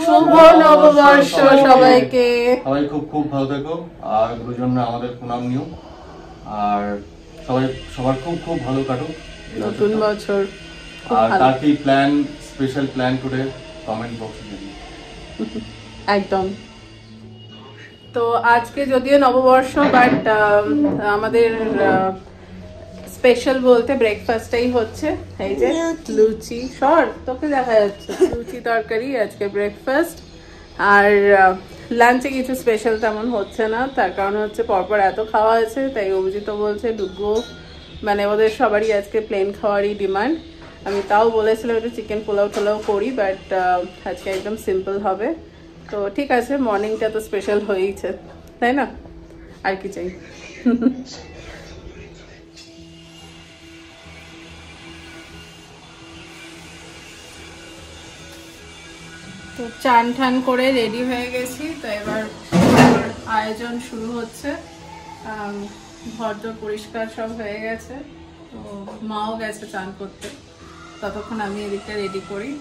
শুভ নববর্ষ সবাইকে। সবাই খুব খুব ভালো থাকো আর গুরুজনরা আমাদের প্রণাম নিও আর সবার খুব খুব ভালো কাটুক নতুন বছর। আর তার কি plan, special plan today comment বক্সে দিন একদম। তো আজকে যদিও নববর্ষ বাট আমাদের স্পেশাল বলতে ব্রেকফাস্টটাই হচ্ছে। এই যে লুচি, তোকে দেখা যাচ্ছে, লুচি তরকারি আজকে ব্রেকফাস্ট। আর লাঞ্চে কিছু স্পেশাল তেমন হচ্ছে না, তার কারণ হচ্ছে পরপর এত খাওয়া আছে, তাই অভিজিৎ বলছে ডুগো মানে ওদের সবারই আজকে প্লেন খাওয়ারই ডিমান্ড। আমি তাও বলেছিলাম একটু চিকেন পোলাও টোলাও করি, বাট আজকে একদম সিম্পল হবে। তো ঠিক আছে, মর্নিংটা তো স্পেশাল হয়েইছে, তাই না? আর কি চাই। তো চান ঠান করে রেডি হয়ে গেছি, তো এবার আয়োজন শুরু হচ্ছে। ঘরদোর পরিষ্কার সব হয়ে গেছে, তো মাও গেছে চান করতে, ততক্ষণ আমি এদিকটা রেডি করি।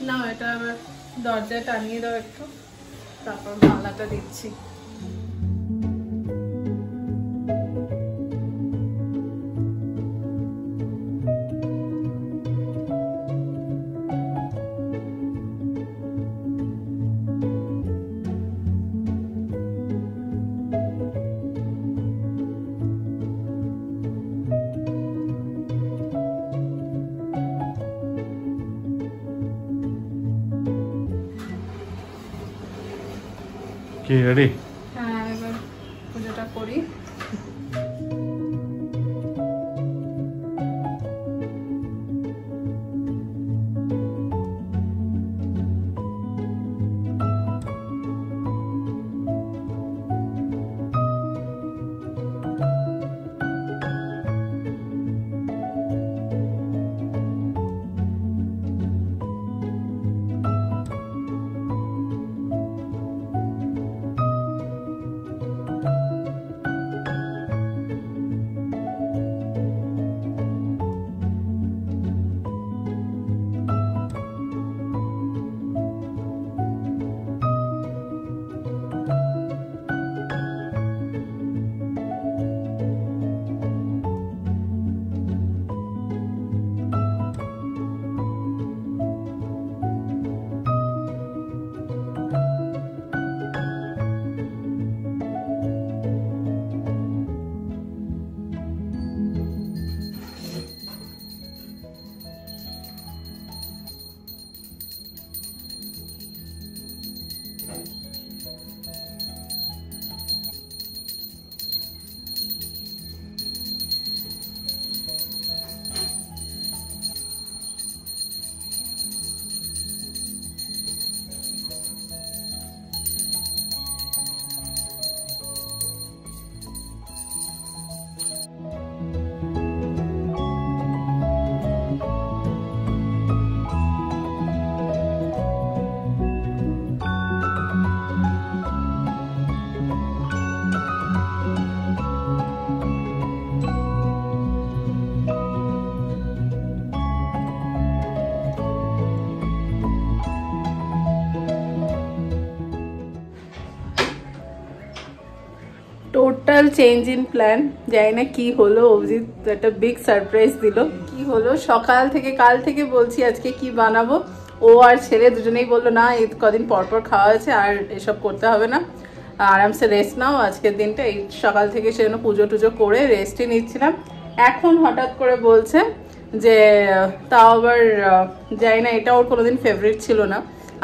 না, এটা আবার দরজায় টানিয়ে দাও একটু, তারপর মালাটা দিচ্ছি। কি রেডি? হ্যাঁ, এবার পুজোটা করি। Total change in plan. জানি না কি হলো, অভিজিৎ একটা বিগ সারপ্রাইজ দিল। কি হলো, সকাল থেকে কাল থেকে বলছি আজকে কি বানাবো, ও আর ছেলে দুজনেই বললো না এই কদিন পরপর খাওয়া হয়েছে আর এসব করতে হবে না, আরামসে রেস্ট নাও আজকের দিনটা। এই সকাল থেকে সেজন্য পুজো টুজো করে রেস্টই নিচ্ছিলাম। এখন হঠাৎ করে বলছে যে তাও আবার জানি না, এটা ওর কোনোদিন ফেভারিট ছিল না,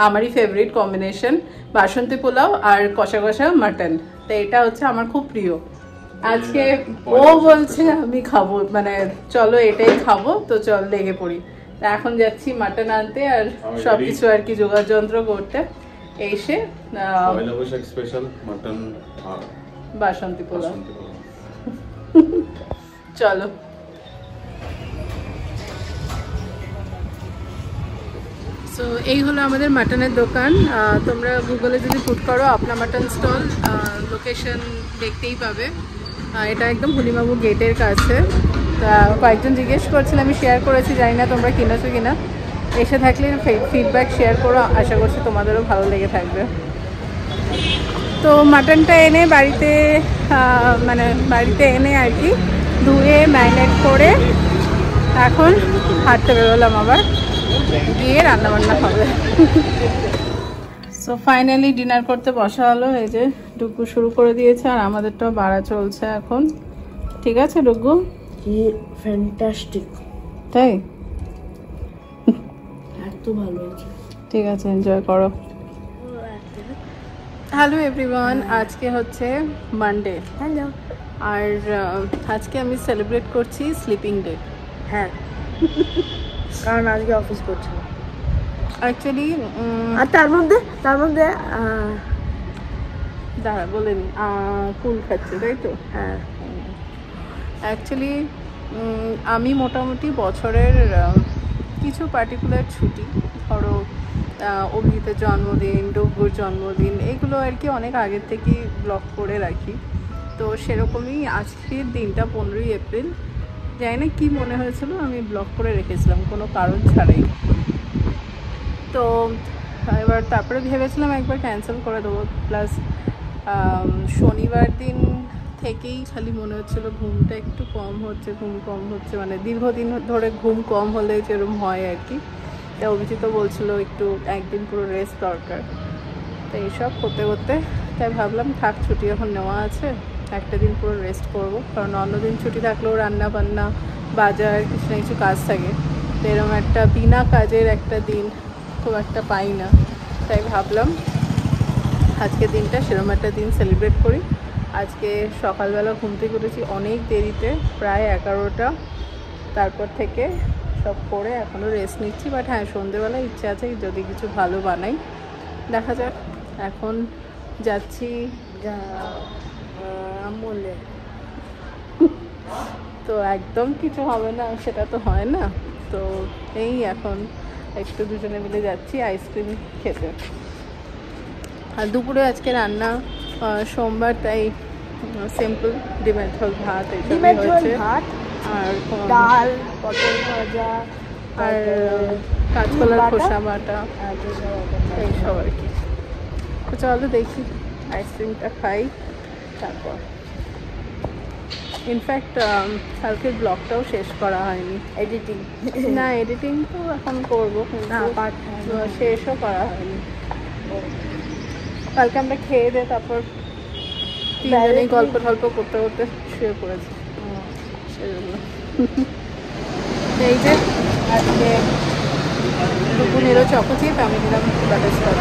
আমারই ফেভারিট কম্বিনেশন, বাসন্তী পোলাও আর কষা কষা মাটন। তো এটা হচ্ছে আমার খুব প্রিয়। আজকে ও বলছে আমি খাবো, মানে চলো এটাই খাবো, তো চল লেগে পড়ি। এখন যাচ্ছি মাটন আনতে আর সবকিছু আর কি জোগাড় যন্ত্র করতে। এসে স্পেশাল মাটন বাসন্তী পোলাও। চলো। সো এই হলো আমাদের মাটনের দোকান। তোমরা গুগলে যদি পুট করো আপনা মাটন স্টল, লোকেশন দেখতেই পাবে। এটা একদম হুলিমাবু গেটের কাছে। তা কয়েকজন জিজ্ঞেস করছিল, আমি শেয়ার করেছি, জানি না তোমরা কিনেছো কিনা। এসে থাকলে ফিডব্যাক শেয়ার করো, আশা করছি তোমাদেরও ভালো লেগে থাকবে। তো মাটনটা এনে বাড়িতে বাড়িতে এনে আর কি ধুয়ে ম্যারিনেট করে এখন হাঁটতে বেরোলাম, আবার গিয়ে রান্নাবান্না হবে। সো ফাইনালি ডিনার করতে বসা হলো। এই যে ডুগু শুরু করে দিয়েছে আর আমাদেরটাও বাড়া চলছে এখন। ঠিক আছে ডুগু? ফ্যান্টাস্টিক, তাই? এত ভালো হয়েছে। ঠিক আছে, এনজয় করো। হ্যালো এভরিওয়ান, আজকে হচ্ছে মানডে। হ্যালো। আর আজকে আমি সেলিব্রেট করছি স্লিপিং ডে। হ্যাঁ, কারণ আজকে অফিস করছি অ্যাকচুয়ালি। আর তার মধ্যে দাঁড়া বলে নি, কুল খাচ্ছে তাই তো? হ্যাঁ, অ্যাকচুয়ালি আমি মোটামুটি বছরের কিছু পার্টিকুলার ছুটি, ধরো অভিজিতের জন্মদিন, ডুগুর জন্মদিন, এগুলো আর কি অনেক আগের থেকেই ব্লক করে রাখি। তো সেরকমই আজকের দিনটা 15ই এপ্রিল, জানি না কী মনে হয়েছিল, আমি ব্লক করে রেখেছিলাম কোনো কারণ ছাড়াই। তো এবার তারপরে ভেবেছিলাম একবার ক্যান্সেল করে দেবো। প্লাস শনিবার দিন থেকেই খালি মনে হচ্ছিলো ঘুমটা একটু কম হচ্ছে, ঘুম কম হচ্ছে, মানে দীর্ঘদিন ধরে ঘুম কম হলে যেরকম হয় আর কি। তা অভিজিৎও বলছিল একটু একদিন পুরো রেস্ট দরকার। তো এইসব করতে করতে তাই ভাবলাম থাক, ছুটি এখন নেওয়া আছে, একটা দিন পুরো রেস্ট করব। কারণ অন্যদিন ছুটি থাকলেও রান্না বান্না, বাজার, কিছু না কিছু কাজ থাকে। তো এরকম একটা বিনা কাজের একটা দিন খুব একটা পাই না। তাই ভাবলাম আজকে দিনটা সেরকম একটা দিন সেলিব্রেট করি। আজকে সকালবেলা ঘুম থেকে উঠেছি অনেক দেরিতে, প্রায় 11টা। তারপর থেকে সব করে এখনও রেস্ট নিচ্ছি। বাট হ্যাঁ, সন্ধেবেলা ইচ্ছা আছে যদি কিছু ভালো বানাই, দেখা যাক। এখন যাচ্ছি আমলে। তো একদম কিছু হবে না, সেটা তো হয় না। তো এই এখন একটু দুজনে মিলে যাচ্ছি আইসক্রিম খেতে। আর দুপুরে আজকে রান্না সোমবার, তাই সিম্পল ডিমের ঝোল ভাত এইসবই হয়েছে। আর ডাল, পটল ভাজা, আর কাঁচকলার খোসা বাটা, এইসব আর কি। তো চলো দেখি আইসক্রিমটা খাই তারপর। ইনফ্যাক্ট কালকের ব্লগটাও শেষ করা হয়নি, এডিটিং। না এডিটিং তো এখন করবো, কিন্তু শেষও করা হয়নি। কালকে আমরা খেয়ে দিয়ে তারপর তিনজনেই গল্প টল্প করতে করতে শুয়ে পড়েছি, সেজন্য। এই যে আজকে দুপুর নিল চকোচিপ, আমি দিলাম বাটারস্কচ।